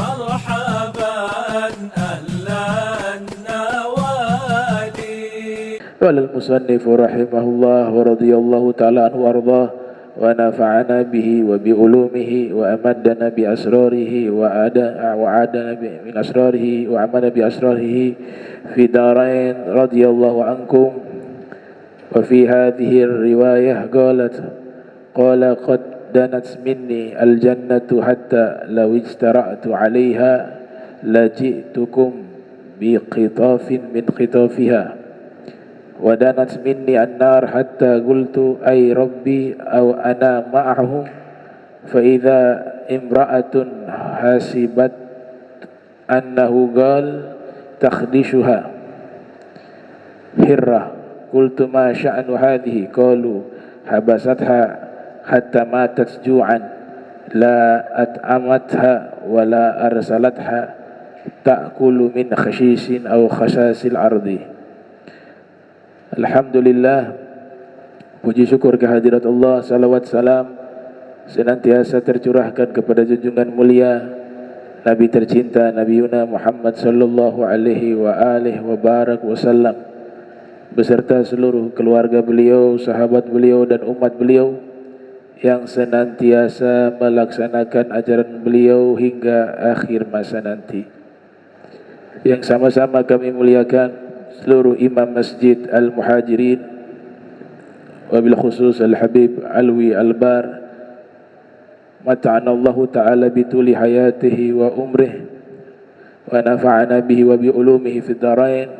مرحبا أهلا النوادي. قال المصنف رحمه الله ورضي الله تعالى عنه وارضاه ونفعنا به وبعلومه وأمدنا بأسراره وعادنا من أسراره وعمنا بأسراره في دارين رضي الله عنكم. وفي هذه الرواية قال قد دنت مني الجنة حتى لو اجترأت عليها لجئتكم بقطاف من قطافها، ودنت مني النار حتى قلت أي ربي أو أنا معهم، فإذا امرأة حسبت أنه قال تخدشها هرة، قلت ما شأن هذه؟ قالوا حبستها حتى ماتت جوعا، لا أطعمتها ولا أرسلتها تأكل من خشيش أو خشاش الأرض. Alhamdulillah, puji syukur kehadirat Allah, salawat salam senantiasa tercurahkan kepada junjungan mulia Nabi tercinta Nabi Yuna Muhammad sallallahu alaihi wa alihi wa barak wasallam, beserta seluruh keluarga beliau, sahabat beliau dan umat beliau yang senantiasa melaksanakan ajaran beliau hingga akhir masa nanti. Yang sama-sama kami muliakan seluruh imam masjid Al-Muhajirin, wabil khusus Al-Habib Alwi Al-Bar, mata'ana Allah ta'ala bituli hayatihi wa umrih wa nafa'ana bihi wa bi ulumihi fid darain,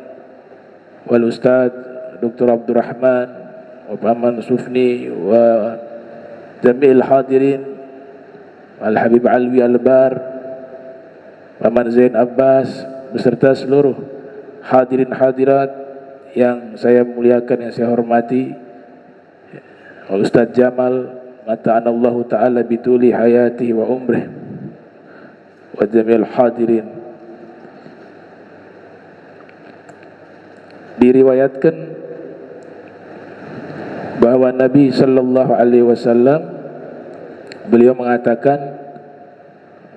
wal Ustaz Dr. Abdurrahman wa Paman Sufni wa jami'il hadirin, Al-Habib Alwi Al-Bar, Paman Zain Abbas, beserta seluruh hadirin hadirat yang saya muliakan, yang saya hormati, Ustaz Jamal, mata'ana Allah ta'ala bituli hayatihi wa umrih wa jami'il hadirin. Diriwayatkan bahwa Nabi sallallahu alaihi wasallam beliau mengatakan,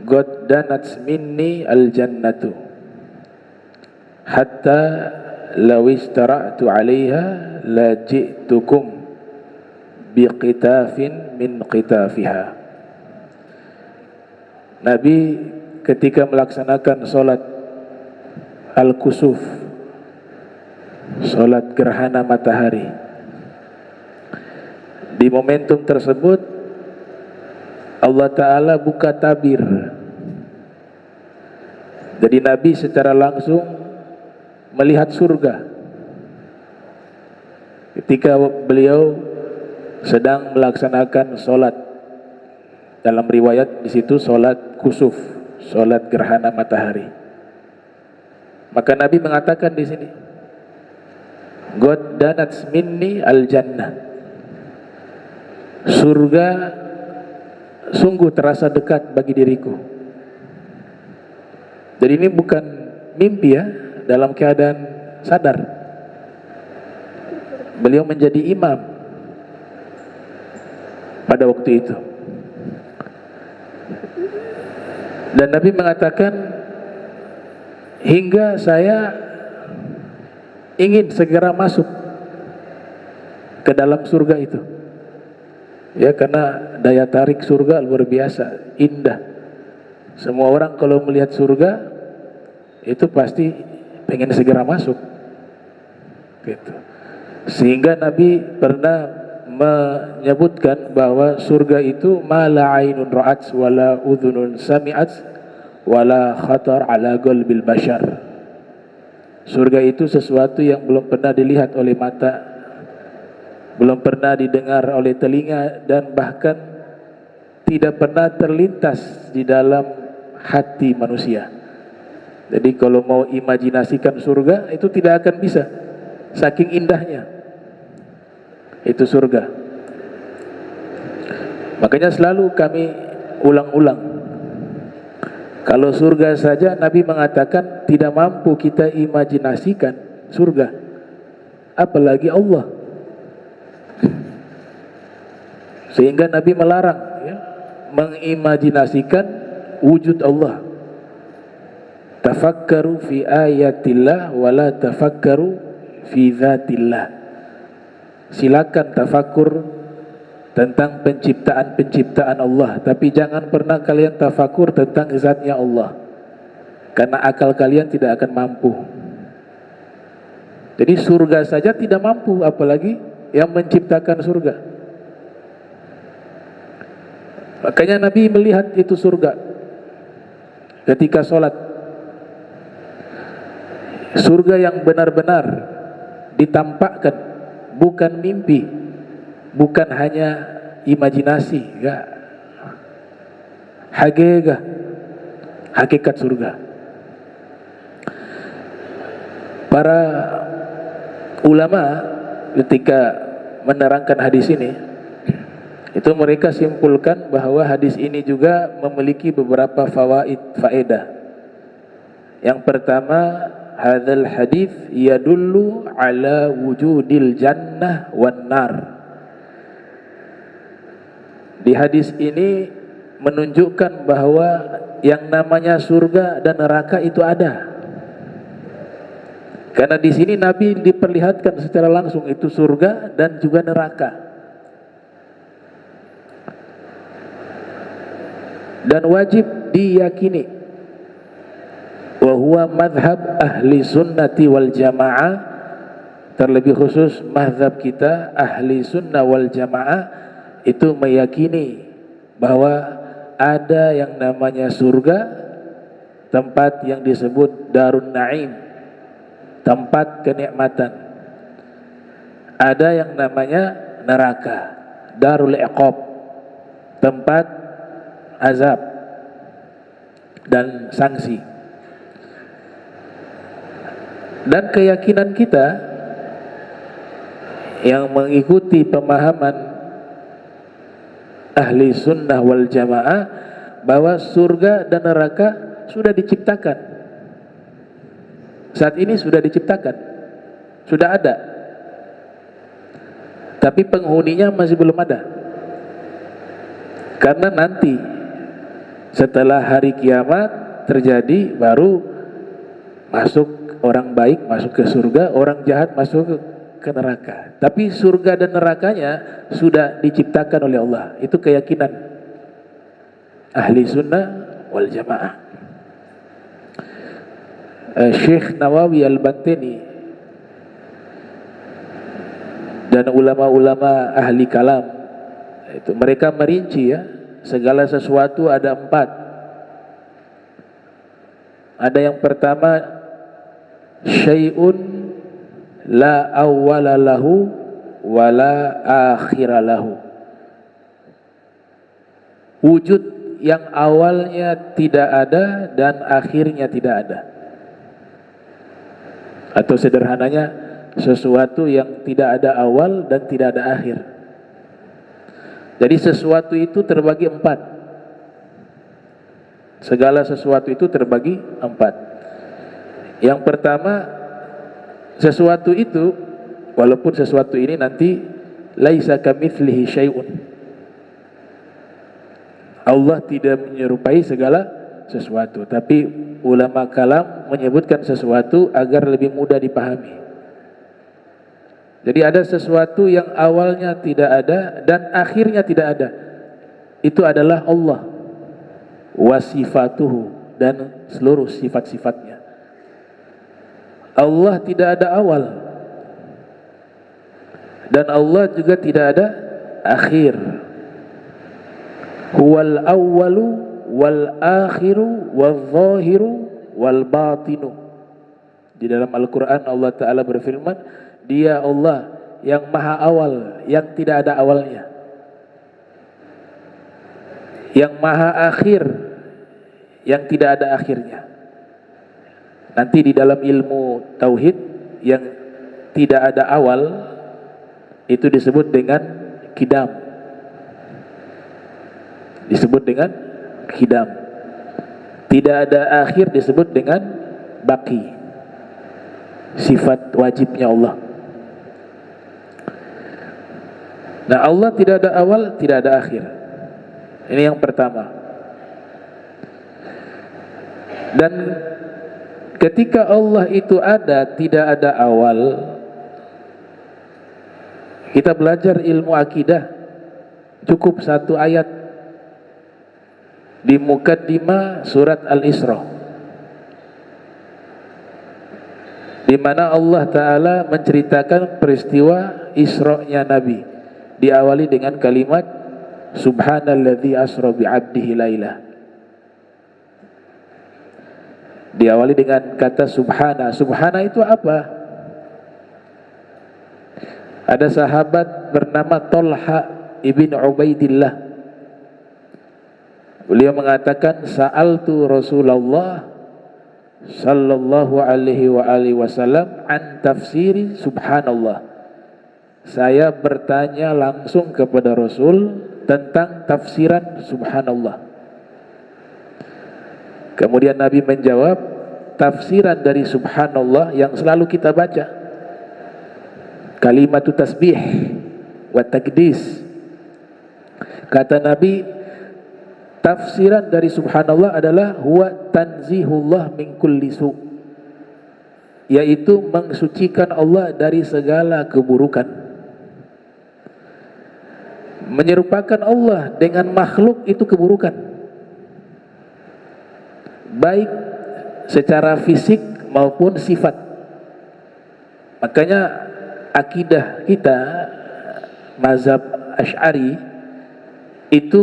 "God danat minni al-jannatu hatta law istara'tu 'alaiha la ji'tukum biqitafin min qitafiha." Nabi ketika melaksanakan salat al-kusuf, salat gerhana matahari, di momentum tersebut Allah Ta'ala buka tabir. Jadi Nabi secara langsung melihat surga ketika beliau sedang melaksanakan sholat. Dalam riwayat di situ sholat kusuf, sholat gerhana matahari. Maka Nabi mengatakan di sini, "God danat minni al jannah." Surga sungguh terasa dekat bagi diriku. Jadi ini bukan mimpi ya, dalam keadaan sadar. Beliau menjadi imam pada waktu itu. Dan Nabi mengatakan, hingga saya ingin segera masuk ke dalam surga itu. Ya, karena daya tarik surga luar biasa, indah. Semua orang kalau melihat surga itu pasti pengen segera masuk. Gitu. Sehingga Nabi pernah menyebutkan bahwa surga itu ma la ainun ra'at wala udhunun sami'at wala khatar ala qalbil bashar. Surga itu sesuatu yang belum pernah dilihat oleh mata, belum pernah didengar oleh telinga, dan bahkan tidak pernah terlintas di dalam hati manusia. Jadi kalau mau imajinasikan surga itu tidak akan bisa, saking indahnya itu surga. Makanya selalu kami ulang-ulang, kalau surga saja Nabi mengatakan tidak mampu kita imajinasikan surga, apalagi Allah. Sehingga Nabi melarang ya, mengimajinasikan wujud Allah. tafakkaru fi ayatillah wa la tafakkaru fi dzatillah. Silakan tafakur tentang penciptaan-penciptaan Allah, tapi jangan pernah kalian tafakur tentang zatnya Allah, karena akal kalian tidak akan mampu. Jadi surga saja tidak mampu, apalagi yang menciptakan surga. Makanya Nabi melihat itu surga ketika sholat. Surga yang benar-benar ditampakkan, bukan mimpi, bukan hanya imajinasi, enggak. Hakikat surga. Para ulama ketika menerangkan hadis ini, itu mereka simpulkan bahwa hadis ini juga memiliki beberapa faedah. Yang pertama, hadzal hadis yadullu ala wujudil jannah wan nar. Di hadis ini menunjukkan bahwa yang namanya surga dan neraka itu ada. Karena di sini Nabi diperlihatkan secara langsung itu surga dan juga neraka. Dan wajib diyakini, wa huwa madhab ahli sunnati wal jamaah, terlebih khusus mazhab kita ahli sunnah wal jamaah, itu meyakini bahwa ada yang namanya surga, tempat yang disebut darun naim, tempat kenikmatan. Ada yang namanya neraka, darul iqab, tempat azab dan sanksi. Dan keyakinan kita yang mengikuti pemahaman ahli sunnah wal jamaah bahwa surga dan neraka sudah diciptakan. Saat ini sudah diciptakan, sudah ada, tapi penghuninya masih belum ada. Karena nanti setelah hari kiamat terjadi, baru masuk orang baik masuk ke surga, orang jahat masuk ke neraka. Tapi surga dan nerakanya sudah diciptakan oleh Allah. Itu keyakinan ahli sunnah wal jamaah. Syekh Nawawi Al-Bantini dan ulama-ulama ahli kalam itu mereka merinci ya, segala sesuatu ada 4. Ada yang pertama, syai'un la awwala lahu wa la akhira lahu. Wujud yang awalnya tidak ada dan akhirnya tidak ada. Atau sederhananya, sesuatu yang tidak ada awal dan tidak ada akhir. Jadi sesuatu itu terbagi 4. Segala sesuatu itu terbagi 4. Yang pertama, sesuatu itu, walaupun sesuatu ini nanti laisa kamitslihi syai'un, Allah tidak menyerupai segala sesuatu, tapi ulama kalam menyebutkan sesuatu agar lebih mudah dipahami. Jadi ada sesuatu yang awalnya tidak ada dan akhirnya tidak ada. Itu adalah Allah wa sifatuhu, dan seluruh sifat-sifatnya. Allah tidak ada awal dan Allah juga tidak ada akhir. Huwal awwalu wal akhiru wal zahiru wal batinu. Di dalam Al-Quran Allah Ta'ala berfirman, Dia Allah yang maha awal, yang tidak ada awalnya, yang maha akhir, yang tidak ada akhirnya. Nanti di dalam ilmu tauhid, yang tidak ada awal itu disebut dengan kidam, disebut dengan kidam. Tidak ada akhir disebut dengan baki, sifat wajibnya Allah. Nah, Allah tidak ada awal, tidak ada akhir. Ini yang pertama. Dan Ketika Allah itu ada, tidak ada awal. Kita belajar ilmu akidah, cukup satu ayat di mukaddimah surat Al-Isra, di mana Allah Ta'ala menceritakan peristiwa Isra-nya Nabi, diawali dengan kalimat Subhanalladzi asra bi'abdihi lailah. Diawali dengan kata subhana. Subhana itu apa? Ada sahabat bernama Tolha ibn Ubaidillah. Beliau mengatakan, sa'altu Rasulullah sallallahu alaihi wa alihi wasallam an tafsiri subhanallah. Saya bertanya langsung kepada Rasul tentang tafsiran subhanallah. Kemudian Nabi menjawab, tafsiran dari subhanallah yang selalu kita baca, kalimatut tasbih wa takdis. Kata Nabi, tafsiran dari subhanallah adalah huwa tanzihullah min kulli su', yaitu mensucikan Allah dari segala keburukan. Menyerupakan Allah dengan makhluk itu keburukan, baik secara fisik maupun sifat. Makanya akidah kita mazhab Asy'ari itu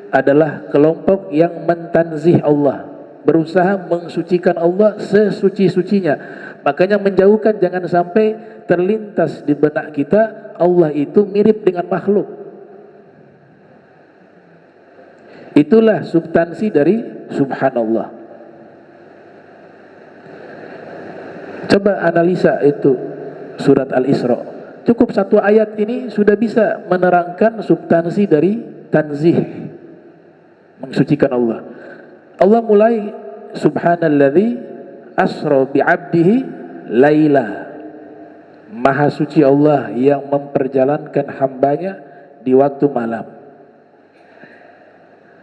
adalah kelompok yang mentanzih Allah, berusaha mensucikan Allah sesuci-sucinya. Makanya menjauhkan, jangan sampai terlintas di benak kita Allah itu mirip dengan makhluk. Itulah substansi dari subhanallah. Coba analisa itu surat Al-Isra. Cukup satu ayat ini sudah bisa menerangkan substansi dari tanzih, mensucikan Allah. Allah mulai subhanalladzi asra bi'abdihi laila. Maha suci Allah yang memperjalankan hambanya di waktu malam.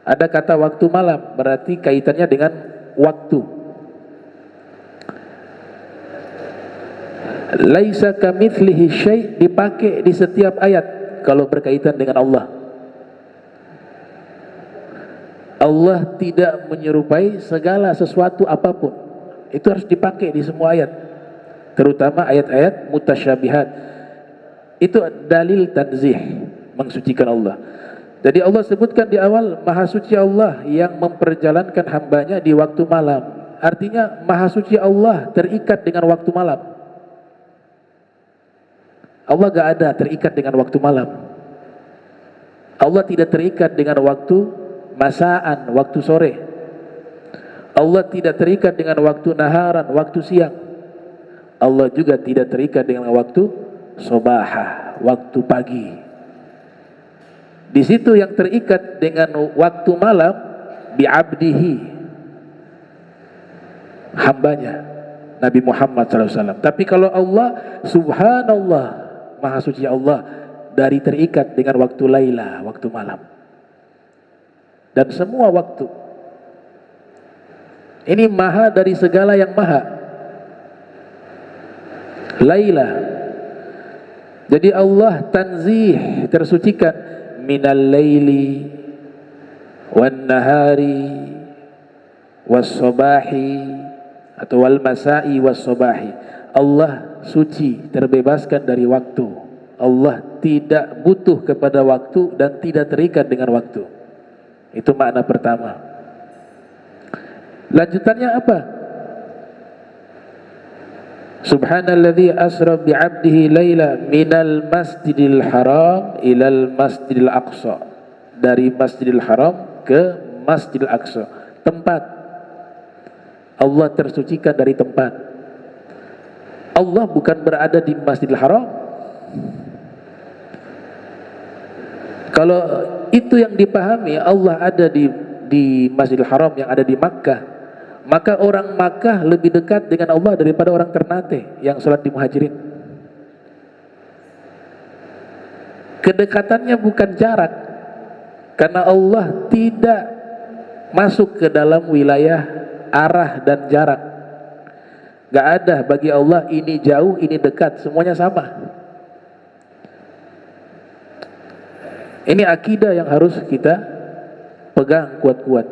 Ada kata waktu malam, berarti kaitannya dengan waktu. Laisa kamitslihi syai' dipakai di setiap ayat kalau berkaitan dengan Allah. Allah tidak menyerupai segala sesuatu apapun. Itu harus dipakai di semua ayat, terutama ayat-ayat mutasyabihat. Itu dalil tanzih, mensucikan Allah. Jadi Allah sebutkan di awal, Maha Suci Allah yang memperjalankan hambanya di waktu malam. Artinya Maha Suci Allah terikat dengan waktu malam. Allah gak ada terikat dengan waktu malam. Allah tidak terikat dengan waktu masaan, waktu sore. Allah tidak terikat dengan waktu naharan, waktu siang. Allah juga tidak terikat dengan waktu sobahah, waktu pagi. Di situ yang terikat dengan waktu malam, bi'abdihi, hambanya Nabi Muhammad SAW. Tapi kalau Allah, subhanallah, Maha Suci Allah, dari terikat dengan waktu laila, waktu malam, dan semua waktu. Ini maha dari segala yang maha. Laila. Jadi Allah tanzih, tersucikan, minal laili wan nahari was sabahi atau wal masai was sabahi. Allah suci, terbebaskan dari waktu. Allah tidak butuh kepada waktu dan tidak terikat dengan waktu. Itu makna pertama. Lanjutannya apa? Subhanalladzi asra bi'abdihi laila minal masjidil haram ilal masjidil aqsa. Dari masjidil haram ke masjidil aqsa. Tempat. Allah tersucikan dari tempat. Allah bukan berada di masjidil haram. Kalau itu yang dipahami, Allah ada di masjidil haram yang ada di Makkah, maka orang Makkah lebih dekat dengan Allah daripada orang Ternate yang sholat di Muhajirin. Kedekatannya bukan jarak, karena Allah tidak masuk ke dalam wilayah arah dan jarak. Gak ada bagi Allah ini jauh, ini dekat, semuanya sama. Ini akidah yang harus kita pegang kuat-kuat.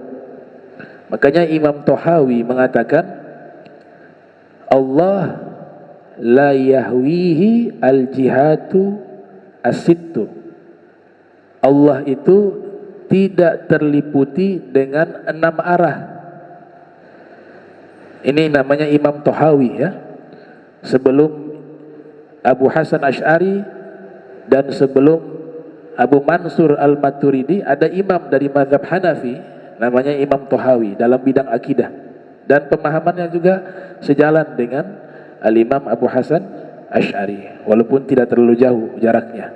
Makanya Imam Tohawi mengatakan, Allah la yahwihi al-jihatu as-sittu. Allah itu tidak terliputi dengan 6 arah. Ini namanya Imam Tohawi ya. Sebelum Abu Hasan Asy'ari dan sebelum Abu Mansur Al-Maturidi ada imam dari mazhab Hanafi namanya Imam Tohawi dalam bidang akidah, dan pemahamannya juga sejalan dengan Al-Imam Abu Hasan Asy'ari walaupun tidak terlalu jauh jaraknya.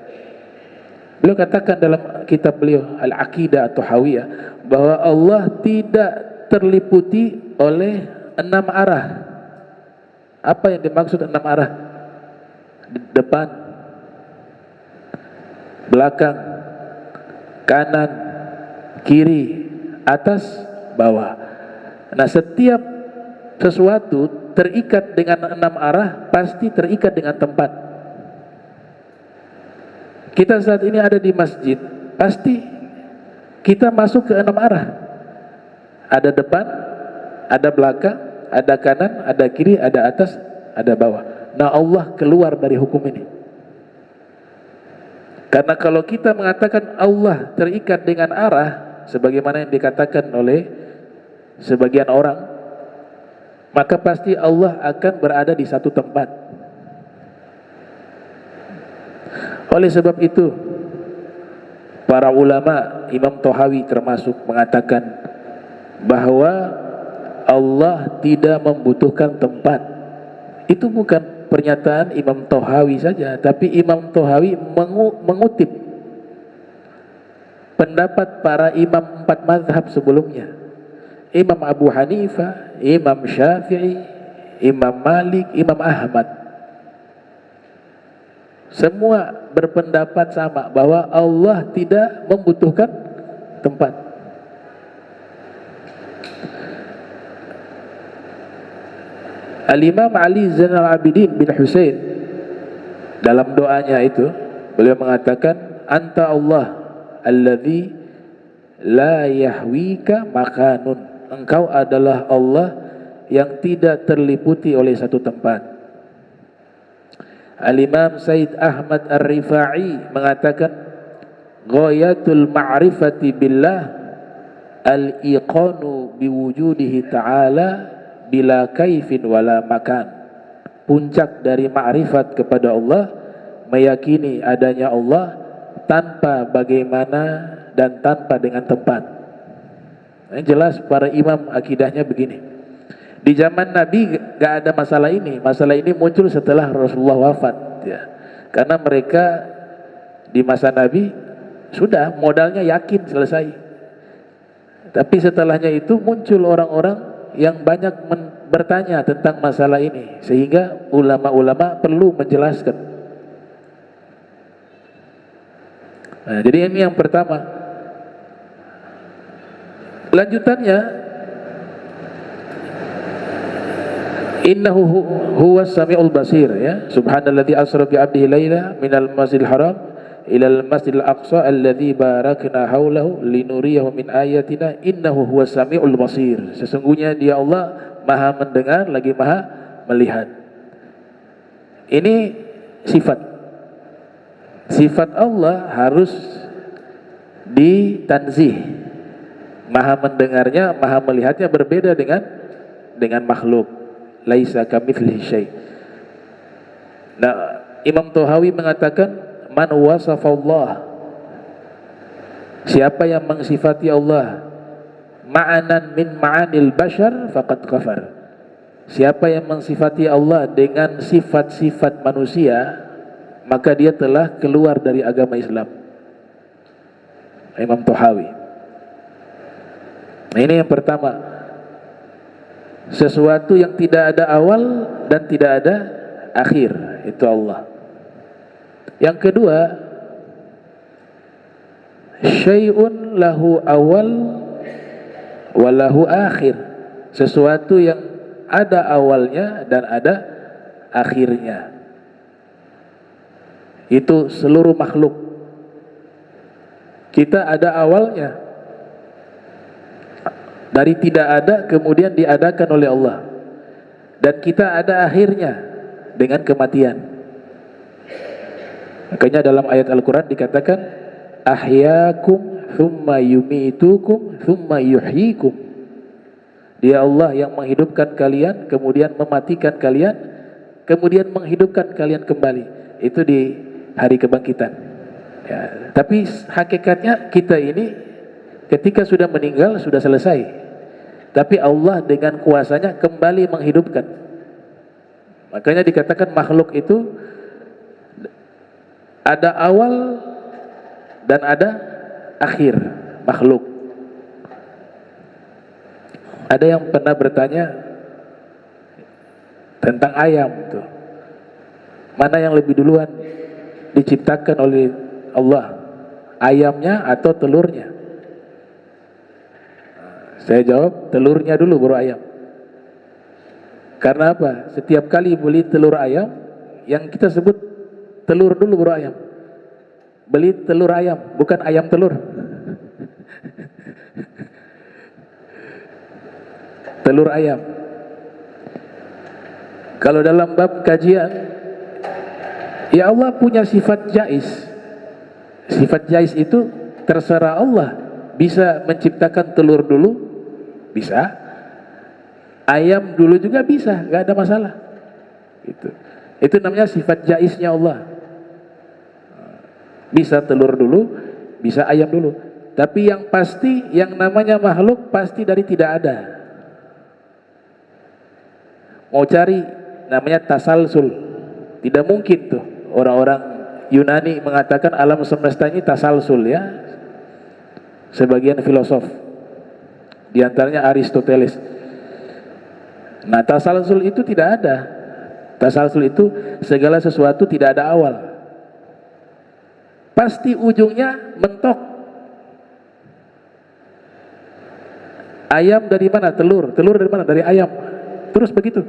Beliau katakan dalam kitab beliau Al-Aqidah At-Tahawiyah bahwa Allah tidak terliputi oleh 6 arah. Apa yang dimaksud 6 arah? Depan, belakang, kanan, kiri, atas, bawah. Nah, setiap sesuatu terikat dengan 6 arah pasti terikat dengan tempat. Kita saat ini ada di masjid, pasti kita masuk ke 6 arah. Ada depan, ada belakang, ada kanan, ada kiri, ada atas, ada bawah. Nah, Allah keluar dari hukum ini. Karena kalau kita mengatakan Allah terikat dengan arah sebagaimana yang dikatakan oleh sebagian orang, maka pasti Allah akan berada di satu tempat. Oleh sebab itu, para ulama, Imam Tohawi termasuk, mengatakan bahwa Allah tidak membutuhkan tempat. Itu bukan pernyataan Imam Tohawi saja, tapi Imam Tohawi mengutip pendapat para imam 4 mazhab sebelumnya. Imam Abu Hanifah, Imam Syafi'i, Imam Malik, Imam Ahmad. Semua berpendapat sama bahwa Allah tidak membutuhkan tempat. Al-Imam Ali Zainal Abidin bin Husain dalam doanya itu beliau mengatakan, anta Allah alladzi la yahwika makanun. Engkau adalah Allah yang tidak terliputi oleh satu tempat. Al-Imam Said Ahmad Ar-Rifa'i mengatakan, ghayatul ma'rifati billah al-iqanu biwujudihi ta'ala bila kaifin wala makan. Puncak dari ma'rifat kepada Allah meyakini adanya Allah tanpa bagaimana dan tanpa dengan tempat. Ini jelas para imam akidahnya begini. Di zaman Nabi gak ada masalah ini. Masalah ini muncul setelah Rasulullah wafat ya. Karena mereka di masa Nabi sudah modalnya yakin selesai. Tapi setelahnya itu muncul orang-orang yang banyak bertanya tentang masalah ini, sehingga ulama-ulama perlu menjelaskan. Nah, jadi ini yang pertama. Lanjutannya, innahu huwas samiul basir ya. Subhanalladzi asra bi 'abdihi laila minal masjidil haram ilal masjidil aqsa alladzi barakna haulahu linuriyahu min ayatina innahu huwas samiul basir. Sesungguhnya dia Allah maha mendengar lagi maha melihat. Ini sifat Allah harus ditanzih. Maha mendengarnya, maha melihatnya berbeda dengan makhluk. Laisa kamitslihi syai'. Nah, Imam Tohawi mengatakan, man wasafallah, siapa yang mensifati Allah ma'anan min ma'anil bashar faqad kafar. Siapa yang mensifati Allah dengan sifat-sifat manusia, maka dia telah keluar dari agama Islam. Imam Tohawi. Nah, ini yang pertama. Sesuatu yang tidak ada awal dan tidak ada akhir, itu Allah. Yang kedua, syai'un lahu awal wa lahu akhir. Sesuatu yang ada awalnya dan ada akhirnya. Itu seluruh makhluk. Kita ada awalnya, dari tidak ada kemudian diadakan oleh Allah, dan kita ada akhirnya dengan kematian. Makanya dalam ayat Al-Quran dikatakan ahyaakum thumma yumitukum thumma yuhyikum. Dia Allah yang menghidupkan kalian, kemudian mematikan kalian, kemudian menghidupkan kalian kembali. Itu di hari kebangkitan ya. Tapi hakikatnya kita ini ketika sudah meninggal sudah selesai, tapi Allah dengan kuasanya kembali menghidupkan. Makanya dikatakan makhluk itu ada awal dan ada akhir makhluk. Ada yang pernah bertanya tentang ayam tuh, mana yang lebih duluan diciptakan oleh Allah, ayamnya atau telurnya? Saya jawab telurnya dulu baru ayam. Karena apa? Setiap kali beli telur ayam, yang kita sebut telur dulu baru ayam. Beli telur ayam, bukan ayam telur. Telur ayam. Kalau dalam bab kajian, ya Allah punya sifat jais. Sifat jais itu terserah Allah. Bisa menciptakan telur dulu, bisa. Ayam dulu juga bisa, nggak ada masalah. Itu namanya sifat jaisnya Allah. Bisa telur dulu, bisa ayam dulu. Tapi yang pasti, yang namanya makhluk pasti dari tidak ada. Mau cari namanya tasalsul, tidak mungkin tuh. Orang-orang Yunani mengatakan alam semesta ini tasalsul ya. Sebagian filosof, di antaranya Aristoteles. Nah, tasalsul itu tidak ada. Tasalsul itu segala sesuatu tidak ada awal. Pasti ujungnya mentok. Ayam dari mana? Telur. Telur dari mana? Dari ayam. Terus begitu.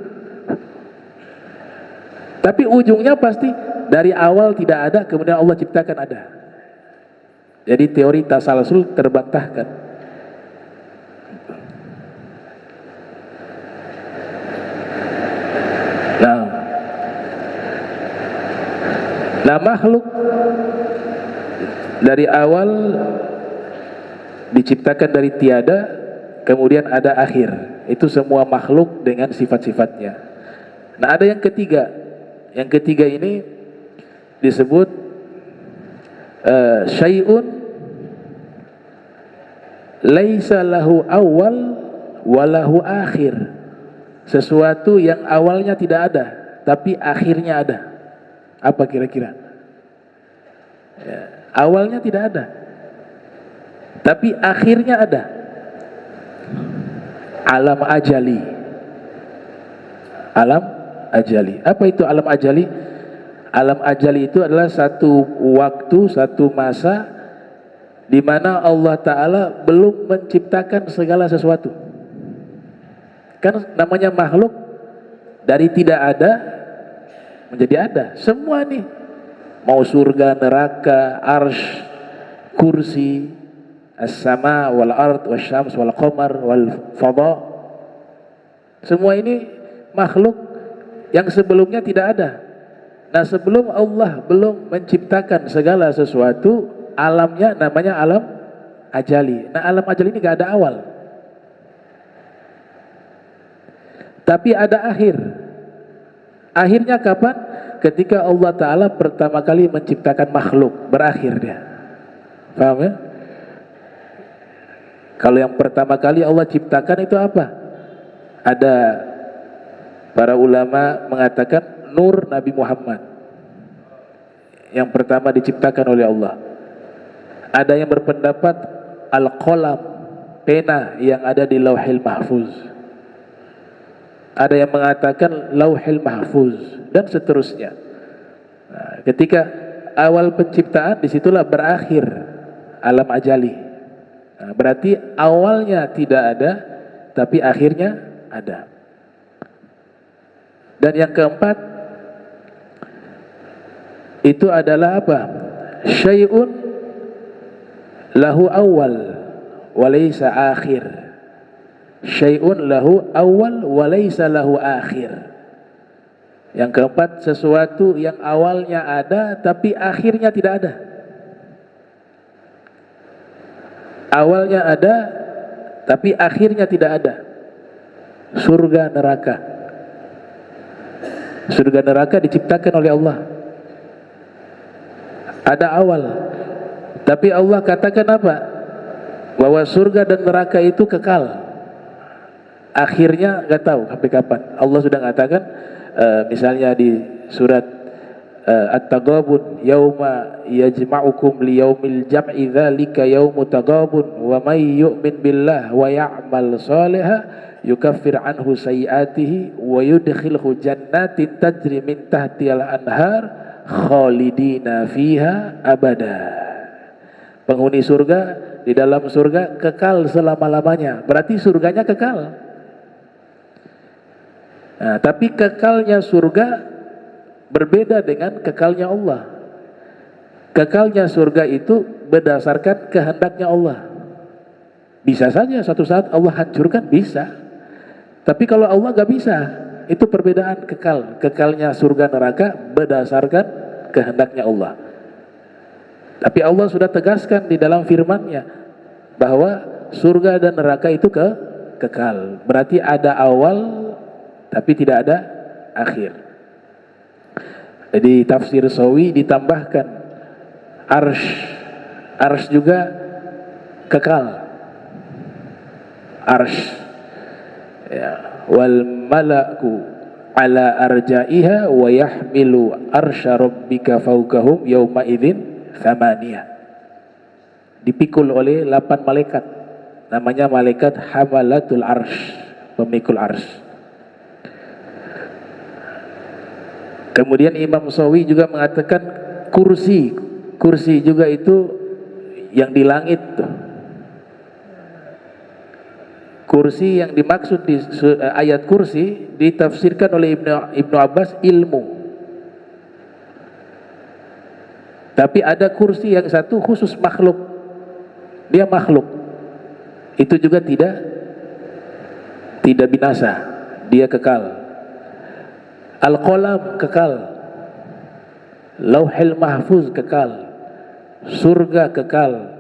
Tapi ujungnya pasti dari awal tidak ada, kemudian Allah ciptakan ada. Jadi teori tasalsul terbantahkan. Nah, makhluk dari awal diciptakan dari tiada, kemudian ada akhir. Itu semua makhluk dengan sifat-sifatnya. Nah, ada yang ketiga. Yang ketiga ini disebut syai'un laisa lahu awal walahu akhir. Sesuatu yang awalnya tidak ada tapi akhirnya ada. Apa kira-kira? Ya, awalnya tidak ada tapi akhirnya ada. Alam ajali. Alam ajali. Apa itu alam ajali? Alam ajali itu adalah satu waktu, satu masa di mana Allah Ta'ala belum menciptakan segala sesuatu. Kan namanya makhluk dari tidak ada menjadi ada. Semua nih, mau surga, neraka, arsh, kursi, as-sama wal ard wasyams wal qamar wal fadha, semua ini makhluk yang sebelumnya tidak ada. Nah, sebelum Allah belum menciptakan segala sesuatu, alamnya namanya alam ajali. Nah, alam ajali ini gak ada awal tapi ada akhir. Akhirnya kapan? Ketika Allah Ta'ala pertama kali menciptakan makhluk, berakhir dia. Paham ya? Kalau yang pertama kali Allah ciptakan itu apa? Ada para ulama mengatakan nur Nabi Muhammad yang pertama diciptakan oleh Allah. Ada yang berpendapat al-qalam, pena yang ada di Lauhil Mahfuz. Ada yang mengatakan Lauhil Mahfuz dan seterusnya. Nah, ketika awal penciptaan, disitulah berakhir alam ajali. Nah, berarti awalnya tidak ada tapi akhirnya ada. Dan yang keempat itu adalah apa? Syai'un lahu awal walaysa akhir. Syai'un lahu awal walaysa lahu akhir. Yang keempat, sesuatu yang awalnya ada tapi akhirnya tidak ada. Awalnya ada tapi akhirnya tidak ada. Surga neraka. Surga neraka diciptakan oleh Allah. Ada awal, tapi Allah katakan apa? Bahwa surga dan neraka itu kekal. Akhirnya nggak tahu sampai kapan. Allah sudah mengatakan, misalnya di surat At-Taghabun, yauma yajma'ukum liyaumil jam'i dzalika yaumut taghabun wa may yu'min billah wa ya'mal shalihan yukaffir anhu sayyi'atihi wa yudkhilhu jannatin tajri min tahtihal anhar khalidina fiha abada. Penghuni surga di dalam surga kekal selama-lamanya. Berarti surganya kekal. Nah, tapi kekalnya surga berbeda dengan kekalnya Allah. Kekalnya surga itu berdasarkan kehendaknya Allah. Bisa saja suatu saat Allah hancurkan, bisa. Tapi kalau Allah gak bisa, itu perbedaan kekal. Kekalnya surga neraka berdasarkan kehendaknya Allah. Tapi Allah sudah tegaskan di dalam firman-Nya bahwa surga dan neraka itu kekal. Berarti ada awal tapi tidak ada akhir. Jadi tafsir Sawi ditambahkan Arsh juga kekal. Arsh, ya, wal malaku ala arjaiha wa yahmilu arsya rabbika fawqahum yawma idzin thamaniyah. Dipikul oleh 8 malaikat. Namanya malaikat hamalatul arsh, pemikul arsh. Kemudian Imam Sawi juga mengatakan kursi juga itu yang di langit. Kursi yang dimaksud di ayat kursi ditafsirkan oleh Ibnu Abbas ilmu. Tapi ada kursi yang satu khusus makhluk. Dia makhluk. Itu juga tidak binasa. Dia kekal. Al-Qalam kekal. Lauhil Mahfuz kekal. Surga kekal.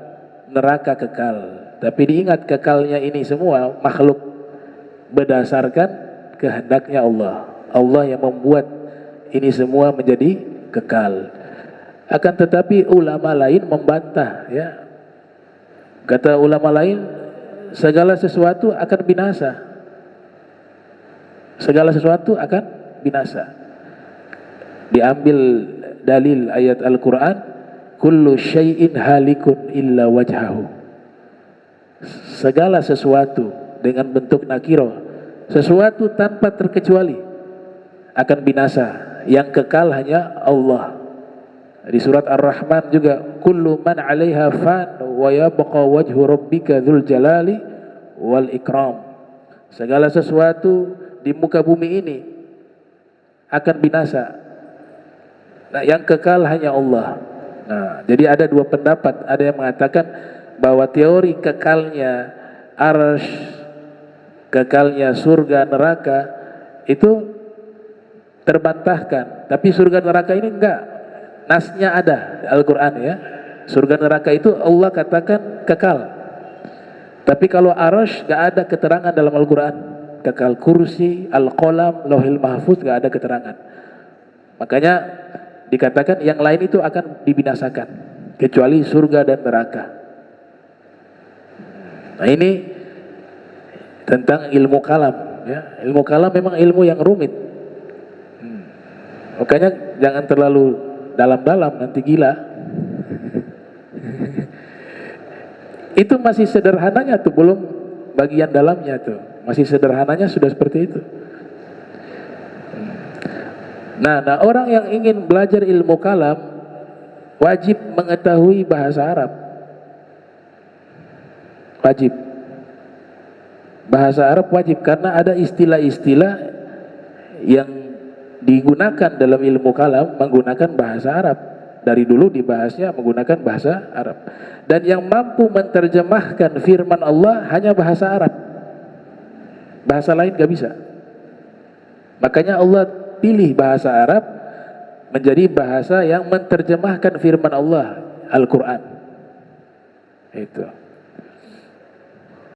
Neraka kekal. Tapi diingat kekalnya ini semua makhluk berdasarkan kehendaknya Allah. Allah yang membuat ini semua menjadi kekal. Akan tetapi ulama lain membantah, ya. Kata ulama lain, segala sesuatu akan binasa. Segala sesuatu akan binasa. Diambil dalil ayat Al-Quran, kullu syai'in halikun illa wajhahu. Segala sesuatu dengan bentuk nakiro, sesuatu tanpa terkecuali akan binasa. Yang kekal hanya Allah. Di surat Ar-Rahman juga, kullu man 'alaiha fan wa yabqa wajhu rabbika dzul jalali wal ikram. Segala sesuatu di muka bumi ini akan binasa. Nah, yang kekal hanya Allah. Nah, jadi ada dua pendapat. Ada yang mengatakan bahwa teori kekalnya arsy, kekalnya surga neraka itu terbantahkan. Tapi surga neraka ini enggak. Nasnya ada Al-Quran, ya. Surga neraka itu Allah katakan kekal. Tapi kalau arsy enggak ada keterangan dalam Al-Quran. Kekal. Kursi, Al-Qalam, Lauhil Mahfuz enggak ada keterangan. Makanya dikatakan yang lain itu akan dibinasakan kecuali surga dan neraka. Nah, ini tentang ilmu kalam, ya. Ilmu kalam memang ilmu yang rumit. Makanya jangan terlalu dalam-dalam, nanti gila. Itu masih sederhananya tuh, belum bagian dalamnya tuh. Masih sederhananya sudah seperti itu. Nah, orang yang ingin belajar ilmu kalam wajib mengetahui bahasa Arab. Wajib. Bahasa Arab wajib, karena ada istilah-istilah yang digunakan dalam ilmu kalam menggunakan bahasa Arab. Dari dulu dibahasnya menggunakan bahasa Arab. Dan yang mampu menerjemahkan firman Allah hanya bahasa Arab. Bahasa lain gak bisa. Makanya Allah pilih bahasa Arab menjadi bahasa yang menerjemahkan firman Allah, Al-Quran. Itu.